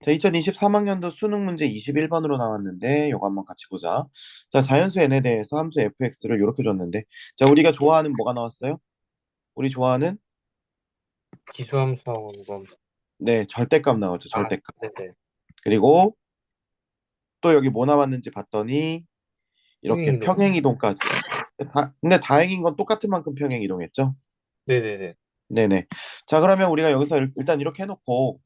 자, 2023학년도 수능 문제 21번으로 나왔는데 요거 한번 같이 보자. 자, 자연수 n에 대해서 함수 fx를 이렇게 줬는데 자, 우리가 좋아하는 뭐가 나왔어요? 우리 좋아하는 기수함수하고 이건 네, 절대값 나왔죠. 아, 절대값. 네네. 그리고 또 여기 뭐 나왔는지 봤더니 이렇게 평행이동. 평행이동까지. 근데 다행인 건 똑같은 만큼 평행이동했죠. 네네네. 네네. 자, 그러면 우리가 여기서 일단 이렇게 해놓고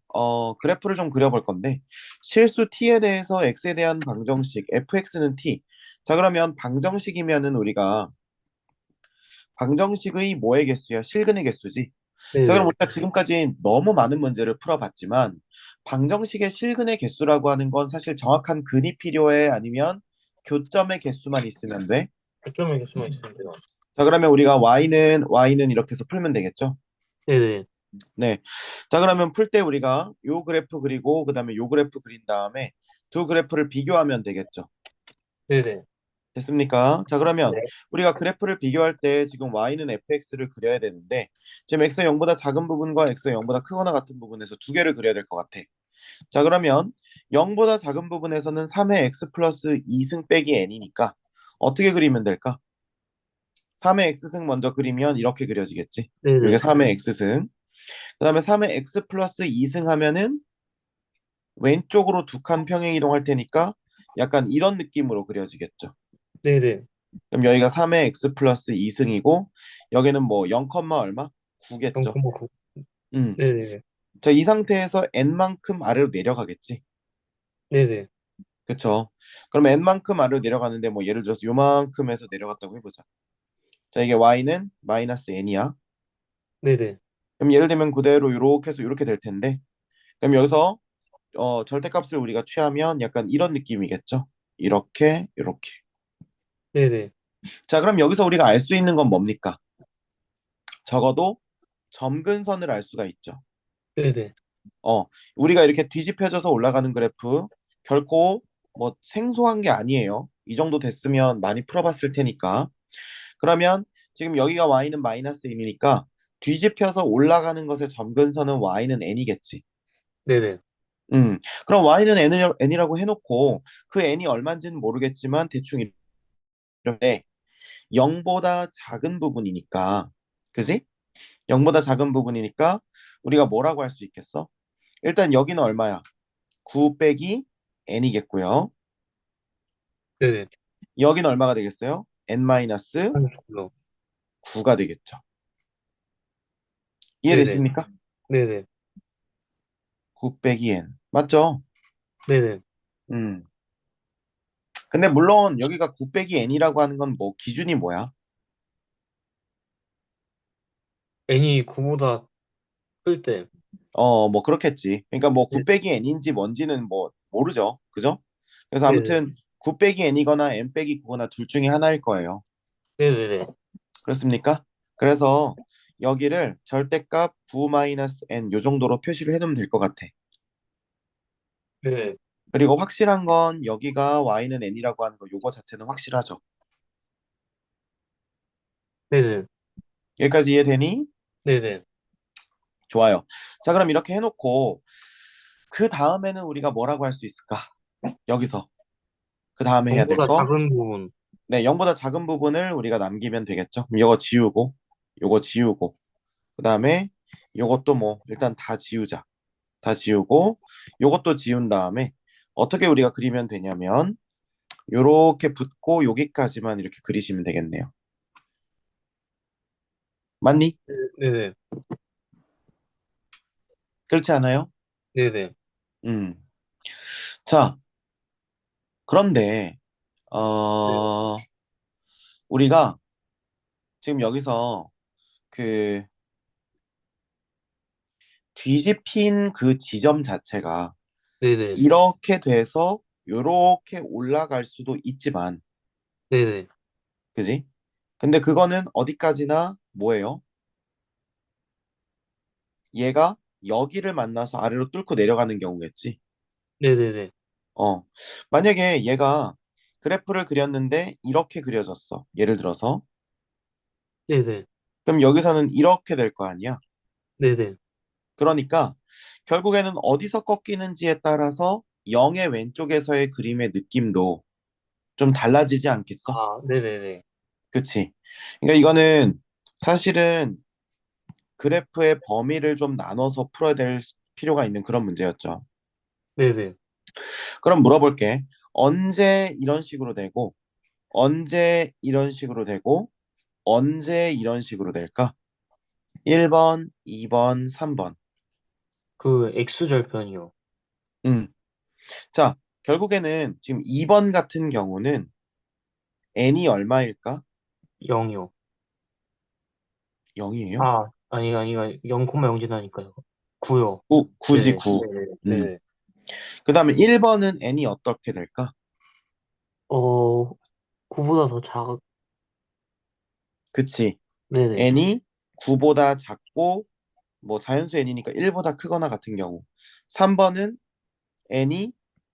그래프를 좀 그려볼 건데 실수 t에 대해서 x에 대한 방정식 fx는 t. 자, 그러면 방정식이면은 우리가 방정식의 뭐의 개수야? 실근의 개수지. 자, 그럼 네네. 우리가 지금까지 너무 많은 문제를 풀어봤지만 방정식의 실근의 개수라고 하는 건 사실 정확한 근이 필요해? 아니면 교점의 개수만 있으면 돼? 교점의 개수만 있으면 돼요. 자, 그러면 우리가 y는 이렇게 해서 풀면 되겠죠? 네네. 네. 자, 그러면 풀 때 우리가 요 그래프 그리고 그다음에 요 그래프 그린 다음에 두 그래프를 비교하면 되겠죠. 네네. 됐습니까? 자, 그러면 네. 우리가 그래프를 비교할 때 지금 y는 fx를 그려야 되는데 지금 x가 0보다 작은 부분과 x가 0보다 크거나 같은 부분에서 두 개를 그려야 될 것 같아. 자, 그러면 0보다 작은 부분에서는 3의 x 플러스 2승 빼기 n이니까 어떻게 그리면 될까? 3의 x승 먼저 그리면 이렇게 그려지겠지. 이게 네네. 3의 x승. 그다음에 3의 x 플러스 2승 하면은 왼쪽으로 두 칸 평행 이동할 테니까 약간 이런 느낌으로 그려지겠죠. 네네. 그럼 여기가 3의 x 플러스 2승이고 여기는 뭐 0, 얼마? 9겠죠. 0,9. 음. 네네. 자, 이 상태에서 n만큼 아래로 내려가겠지. 네네. 그쵸? 그럼 n만큼 아래로 내려가는데 뭐 예를 들어서 요만큼에서 내려갔다고 해보자. 자, 이게 y는 마이너스 n이야. 네네. 그럼 예를 들면 그대로 이렇게 해서 이렇게 될 텐데 그럼 여기서 절대값을 우리가 취하면 약간 이런 느낌이겠죠. 이렇게 이렇게. 네네. 자, 그럼 여기서 우리가 알 수 있는 건 뭡니까? 적어도 점근선을 알 수가 있죠. 네네. 어, 우리가 이렇게 뒤집혀져서 올라가는 그래프 결코 뭐 생소한 게 아니에요. 이 정도 됐으면 많이 풀어봤을 테니까. 그러면 지금 여기가 y는 마이너스 n이니까 뒤집혀서 올라가는 것의 점근선은 y는 n이겠지. 네네. 그럼 y는 n이라고 해놓고 그 n이 얼마인지는 모르겠지만 대충 이렇게 0보다 작은 부분이니까, 그지? 0보다 작은 부분이니까 우리가 뭐라고 할 수 있겠어? 일단 여기는 얼마야? 9 빼기 n이겠고요. 네네. 여기는 얼마가 되겠어요? 한수로. n-9가 되겠죠. 네네. 이해되십니까? 네네. 9 빼기 n. 맞죠? 네네. 음. 근데 물론 여기가 9 빼기 n이라고 하는 건 뭐 기준이 뭐야? n이 9보다 클 때. 뭐 그렇겠지. 그러니까 뭐 네. 9 빼기 n인지 뭔지는 뭐 모르죠. 그죠? 그래서 네네. 아무튼 9 빼기 n이거나 n 빼기 9거나 둘 중에 하나일 거예요. 네네네. 그렇습니까? 그래서 여기를 절대값 9-n 요 정도로 표시를 해두면 될 것 같아. 네네. 그리고 확실한 건 여기가 y는 n이라고 하는 거 요거 자체는 확실하죠. 네네. 여기까지 이해되니? 네네. 좋아요. 자, 그럼 이렇게 해놓고 그 다음에는 우리가 뭐라고 할 수 있을까? 여기서 그 다음에 해야 될 0보다 거? 작은 부분. 네, 0보다 작은 부분을 우리가 남기면 되겠죠. 그럼 이거 지우고 요거 지우고 그 다음에 요것도 뭐 일단 다 지우자. 다 지우고 요것도 지운 다음에 어떻게 우리가 그리면 되냐면 요렇게 붙고 여기까지만 이렇게 그리시면 되겠네요. 맞니? 네네. 그렇지 않아요? 네네. 음. 자, 그런데 네. 우리가 지금 여기서 그 뒤집힌 그 지점 자체가 네네. 이렇게 돼서 요렇게 올라갈 수도 있지만, 네네. 그지? 근데 그거는 어디까지나 뭐예요? 얘가 여기를 만나서 아래로 뚫고 내려가는 경우겠지. 네네네. 어, 만약에 얘가 그래프를 그렸는데 이렇게 그려졌어. 예를 들어서. 네네. 그럼 여기서는 이렇게 될 거 아니야? 네네. 그러니까 결국에는 어디서 꺾이는지에 따라서 0의 왼쪽에서의 그림의 느낌도 좀 달라지지 않겠어? 아, 네네네. 그치? 그러니까 이거는 사실은 그래프의 범위를 좀 나눠서 풀어야 될 필요가 있는 그런 문제였죠. 네네. 그럼 물어볼게. 언제 이런 식으로 되고, 언제 이런 식으로 되고, 언제 이런 식으로 될까? 1번, 2번, 3번. 그 X절편이요. 음. 자, 결국에는 지금 2번 같은 경우는 n이 얼마일까? 0이요. 0이에요? 아, 아니, 0,0 지나니까요. 9요. 9지, 네네. 9. 네네. 네네. 그 다음에 1번은 n이 어떻게 될까? 어, 9보다 더 그치. 네네. n이 9보다 작고, 뭐 자연수 n이니까 1보다 크거나 같은 경우. 3번은 n이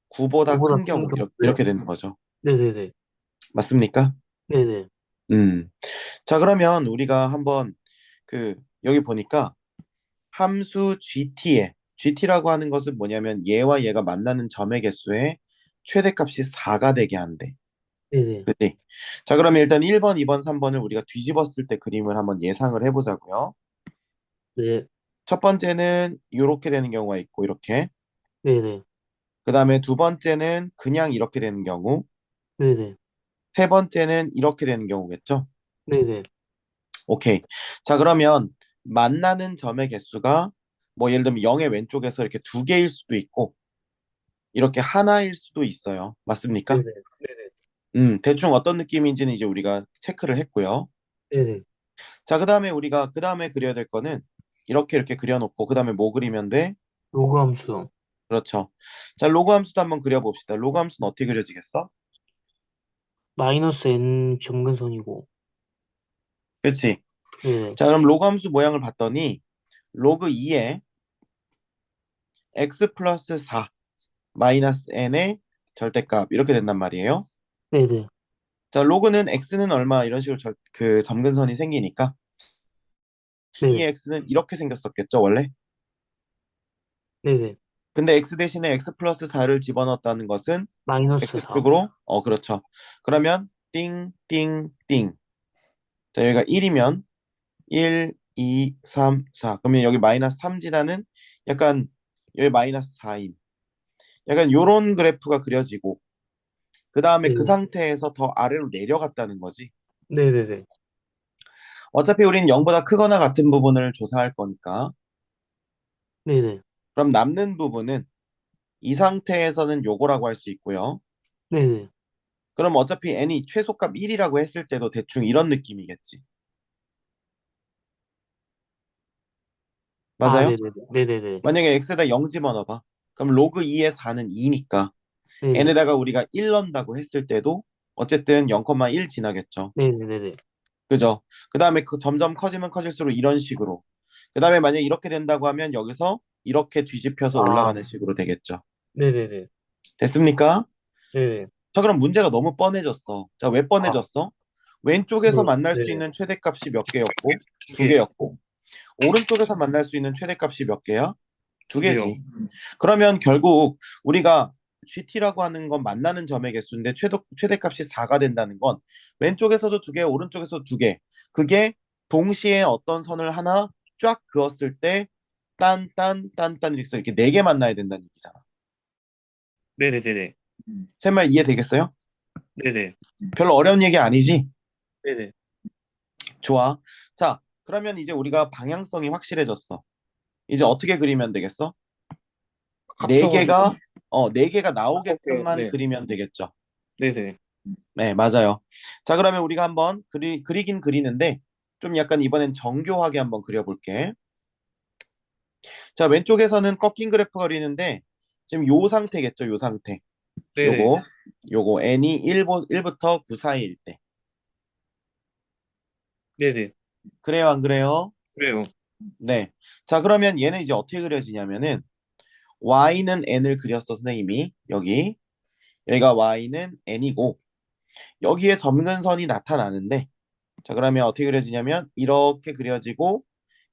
9보다 9보다 큰 큰 경우, 경우. 이렇게 되는 거죠. 네네네. 맞습니까? 네네. 음. 자, 그러면 우리가 한번 여기 보니까 함수 GT라고 하는 것은 뭐냐면 얘와 얘가 만나는 점의 개수의 최대값이 4가 되게 한대. 네네. 그치? 자, 그러면 일단 1번, 2번, 3번을 우리가 뒤집었을 때 그림을 한번 예상을 해보자고요. 네. 첫 번째는 이렇게 되는 경우가 있고, 이렇게. 네네. 그 다음에 두 번째는 그냥 이렇게 되는 경우. 네네. 세 번째는 이렇게 되는 경우겠죠? 네네. 오케이. 자, 그러면 만나는 점의 개수가 뭐 예를 들면 0의 왼쪽에서 이렇게 두 개일 수도 있고, 이렇게 하나일 수도 있어요. 맞습니까? 네네. 네네. 대충 어떤 느낌인지는 이제 우리가 체크를 했고요. 네네. 자, 그 다음에 우리가 그 다음에 그려야 될 거는 이렇게 그려놓고 그 다음에 뭐 그리면 돼? 로그 함수. 그렇죠. 자, 로그 함수도 한번 그려봅시다. 로그 함수는 어떻게 그려지겠어? 마이너스 n 점근선이고. 그렇지. 네네. 자, 그럼 로그 함수 모양을 봤더니 로그 2에 x 플러스 4 마이너스 n의 절대값 이렇게 된단 말이에요. 네네. 자, 로그는 x는 얼마 이런 식으로 점근선이 생기니까 이 네네. x는 이렇게 생겼었겠죠, 원래? 네네. 근데 x 대신에 x 플러스 4를 집어넣었다는 것은 마이너스 4. x축으로 그렇죠. 그러면 띵띵띵. 자, 여기가 1이면 1, 2, 3, 4. 그러면 여기 마이너스 3 지나는 약간 여기 마이너스 4인 약간 요런 그래프가 그려지고 그 다음에 그 네네. 상태에서 더 아래로 내려갔다는 거지. 네네네. 어차피 우린 0보다 크거나 같은 부분을 조사할 거니까. 네네. 그럼 남는 부분은 이 상태에서는 요거라고 할 수 있고요. 네네. 그럼 어차피 n이 최소값 1이라고 했을 때도 대충 이런 느낌이겠지. 아, 맞아요? 네네네. 네네네. 만약에 x에다 0 집어넣어봐. 그럼 로그 2의 4는 2니까 네네. n에다가 우리가 1 넣는다고 했을 때도 어쨌든 0,1 지나겠죠. 네네네. 그죠? 그 다음에 그 점점 커지면 커질수록 이런 식으로. 그 다음에 만약에 이렇게 된다고 하면 여기서 이렇게 뒤집혀서 아, 올라가는 식으로 되겠죠. 네네네. 됐습니까? 네네. 자, 그럼 문제가 너무 뻔해졌어. 자, 왜 아, 뻔해졌어? 왼쪽에서 네. 만날 수 네네. 있는 최대값이 몇 개였고? 두 두 개. 개였고. 오른쪽에서 만날 수 있는 최대값이 몇 개야? 두 두 개요. 개지. 그러면 결국 우리가 GT라고 하는 건 만나는 점의 개수인데 최대값이 4가 된다는 건 왼쪽에서도 두 개, 오른쪽에서도 두 개. 그게 동시에 어떤 선을 하나 쫙 그었을 때 이렇게 네 개 만나야 된다는 얘기잖아. 네네네네. 제 말 이해되겠어요? 네네. 별로 어려운 얘기 아니지? 네네. 좋아. 자, 그러면 이제 우리가 방향성이 확실해졌어. 이제 어떻게 그리면 되겠어? 네 합쳐가지고. 개가 네 개가 오케이. 나오게끔만 네. 그리면 되겠죠. 네네. 네, 맞아요. 자, 그러면 우리가 한번 그리긴 그리는데 좀 약간 이번엔 정교하게 한번 그려볼게. 자, 왼쪽에서는 꺾인 그래프가 그리는데 지금 요 상태겠죠, 요 상태. 네네. 요거 n이 1부터 9 사이일 때. 네네. 그래요, 안 그래요? 그래요. 네. 자, 그러면 얘는 이제 어떻게 그려지냐면은 y는 n을 그렸어, 선생님이. 여기가 y는 n이고 여기에 점근선이 나타나는데 자, 그러면 어떻게 그려지냐면 이렇게 그려지고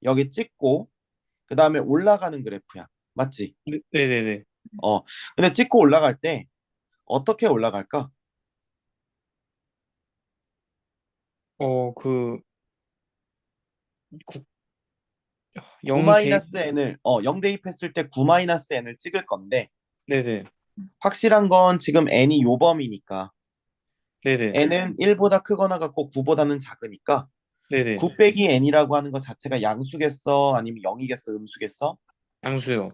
여기 찍고 그 다음에 올라가는 그래프야. 맞지? 네네네. 어. 근데 찍고 올라갈 때 어떻게 올라갈까? 그, 9, 9 0 대입, 마이너스 n을 0 대입했을 때 9 마이너스 n을 찍을 건데 네네. 확실한 건 지금 n이 요 범위니까 네네. n은 1보다 크거나 같고 9보다는 작으니까 네네. 9 빼기 n이라고 하는 것 자체가 양수겠어? 아니면 0이겠어? 음수겠어? 양수요.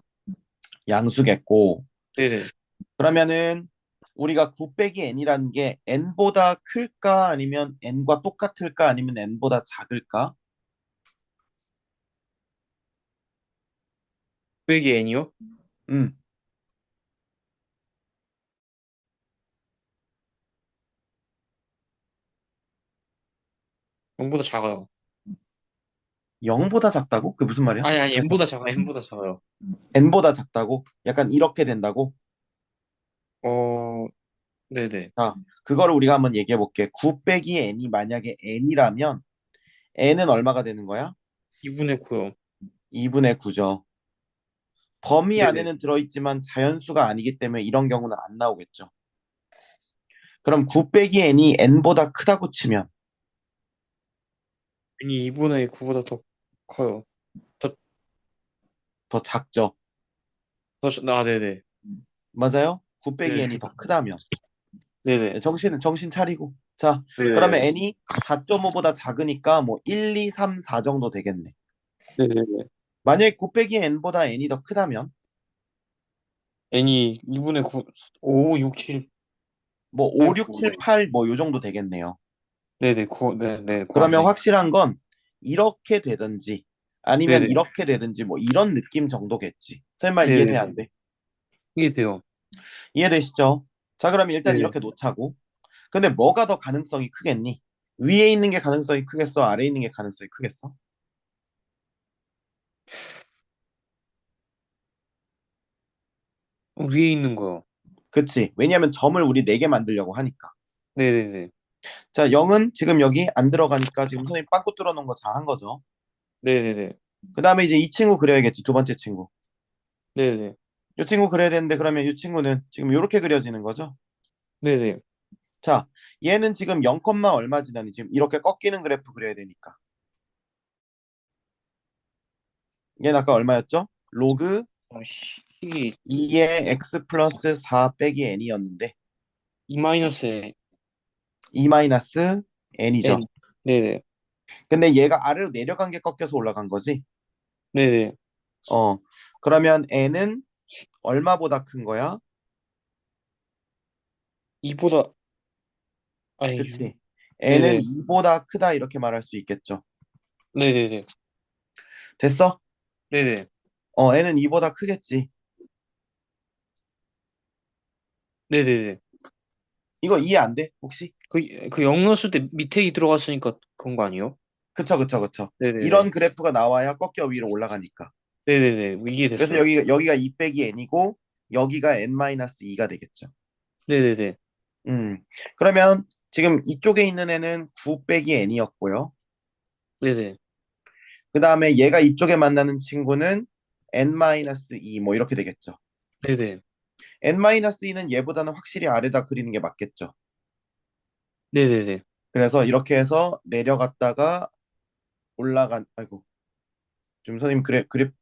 양수겠고 네네. 그러면은 우리가 9 빼기 n이라는 게 n보다 클까? 아니면 n과 똑같을까? 아니면 n보다 작을까? 빼기 n이요? 음, 0보다 작아요. 0보다 작다고? 그게 무슨 말이야? 아니, 다시 n보다 작아요. n보다 작아요. n보다 작다고? 약간 이렇게 된다고? 어, 네네. 자, 그거를 우리가 한번 얘기해 볼게. 9 빼기 n이 만약에 n이라면 n은 얼마가 되는 거야? 2분의 9요. 2분의 9죠. 범위 네네. 안에는 들어있지만 자연수가 아니기 때문에 이런 경우는 안 나오겠죠. 그럼 9 빼기 n이 n보다 크다고 치면 n이 2분의 9보다 더 커요. 더, 더 작죠. 네네. 맞아요? 9 빼기 네. n이 더 크다면. 네네. 네, 정신 차리고. 자, 그러면 네네. n이 4.5보다 작으니까 뭐 1, 2, 3, 4 정도 되겠네. 네네네. 만약에 9 빼기 n보다 n이 더 크다면 n이 2분의 9, 5, 6, 7, 뭐 5, 8, 6, 9, 7, 8 뭐 요 정도 되겠네요. 네네, 9, 네네, 9 그러면 안에. 확실한 건 이렇게 되든지 아니면 네네. 이렇게 되든지 뭐 이런 느낌 정도겠지. 설마 이해돼 네네네. 안 돼? 이게 돼요. 이해되시죠? 자, 그러면 일단 네네. 이렇게 놓자고. 근데 뭐가 더 가능성이 크겠니? 위에 있는 게 가능성이 크겠어? 아래에 있는 게 가능성이 크겠어? 위에 있는 거요. 그치. 왜냐하면 점을 우리 4개 만들려고 하니까. 네네네. 자, 0은 지금 여기 안 들어가니까 지금 선생님 빵꾸 뚫어놓은 거 잘한 거죠. 네네네. 그 다음에 이제 이 친구 그려야겠지. 두 번째 친구. 네네. 이 친구 그려야 되는데 그러면 이 친구는 지금 이렇게 그려지는 거죠. 네네. 자, 얘는 지금 0, 얼마 지나니 지금 이렇게 꺾이는 그래프 그려야 되니까. 얘는 아까 얼마였죠? 로그 식이 2의 x 플러스 4 빼기 n이었는데 2 마이너스 2 마이너스 n이죠. n. 네네. 근데 얘가 아래로 내려간 게 꺾여서 올라간 거지. 네네. 어, 그러면 n은 얼마보다 큰 거야? 2보다, 아니, 그치? n은 네네. 2보다 크다 이렇게 말할 수 있겠죠. 네네네. 됐어? 네네. n은 2보다 크겠지. 네네네. 이거 이해 안 돼? 혹시? 그 0 넣었을 때 밑에 이 들어갔으니까 그런 거 아니에요? 그쵸, 그쵸, 그쵸. 네네네. 이런 그래프가 나와야 꺾여 위로 올라가니까. 네네네. 그래서 이해됐어요. 여기가 2 빼기 n이고 여기가 n-2가 되겠죠. 네네네. 음. 그러면 지금 이쪽에 있는 애는 9 빼기 n이었고요. 네네. 그 다음에 얘가 이쪽에 만나는 친구는 n-2 뭐 이렇게 되겠죠. 네네. n-2는 얘보다는 확실히 아래다 그리는 게 맞겠죠. 네네네. 그래서 이렇게 해서 내려갔다가 올라간 아이고 좀 선생님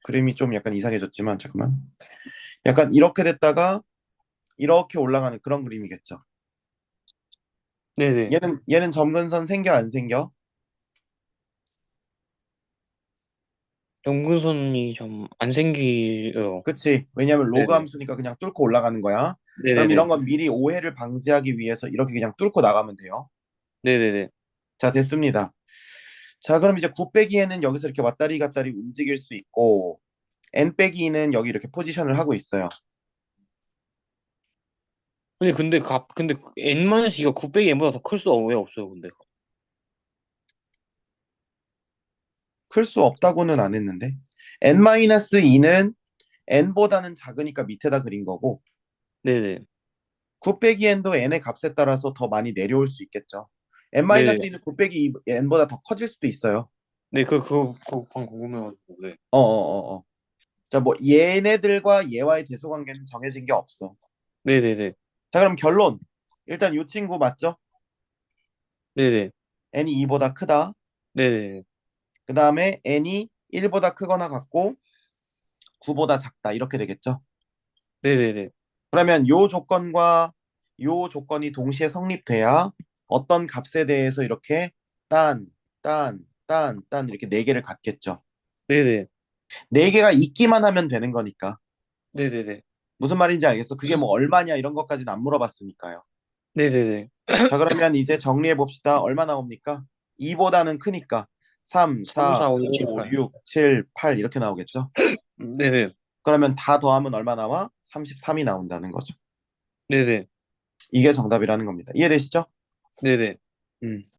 그림이 좀 약간 이상해졌지만 잠깐만 약간 이렇게 됐다가 이렇게 올라가는 그런 그림이겠죠. 네네. 얘는 점근선 생겨 안 생겨? 연근선이 좀 안 생기요. 그치. 왜냐면 로그 네네. 함수니까 그냥 뚫고 올라가는 거야. 그럼 네네네. 이런 건 미리 오해를 방지하기 위해서 이렇게 그냥 뚫고 나가면 돼요. 네네네. 자, 됐습니다. 자, 그럼 이제 9 빼기에는 여기서 이렇게 왔다리 갔다리 움직일 수 있고 n 빼기는 여기 이렇게 포지션을 하고 있어요. 근데 n-2가 9 빼기 n보다 더 클 수 왜 없어요, 근데. 클 수 없다고는 안 했는데 n-2는 n보다는 작으니까 밑에다 그린 거고 네네. 9 빼기 n도 n의 값에 따라서 더 많이 내려올 수 있겠죠. 네네. n-2는 9 빼기 n보다 더 커질 수도 있어요. 네, 그거 방금 궁금해가지고, 네. 어어어어. 자, 뭐 얘네들과 얘와의 대소 관계는 정해진 게 없어. 네네네. 자, 그럼 결론. 일단 이 친구 맞죠? 네네. n이 2보다 크다. 네네. 그 다음에 n이 1보다 크거나 같고 9보다 작다. 이렇게 되겠죠? 네네네. 그러면 요 조건과 요 조건이 동시에 성립돼야 어떤 값에 대해서 이렇게 딴, 딴 이렇게 네 개를 갖겠죠. 네네. 네 개가 있기만 하면 되는 거니까. 네네네. 무슨 말인지 알겠어? 그게 뭐 얼마냐 이런 것까지는 안 물어봤으니까요. 네네네. 자, 그러면 이제 정리해 봅시다. 얼마 나옵니까? 2보다는 크니까 3, 3, 4, 4, 5, 6, 7, 5, 8. 6, 7, 8 이렇게 나오겠죠? 네네. 그러면 다 더하면 얼마 나와? 33이 나온다는 거죠. 네네. 이게 정답이라는 겁니다. 이해되시죠? 네네. 음.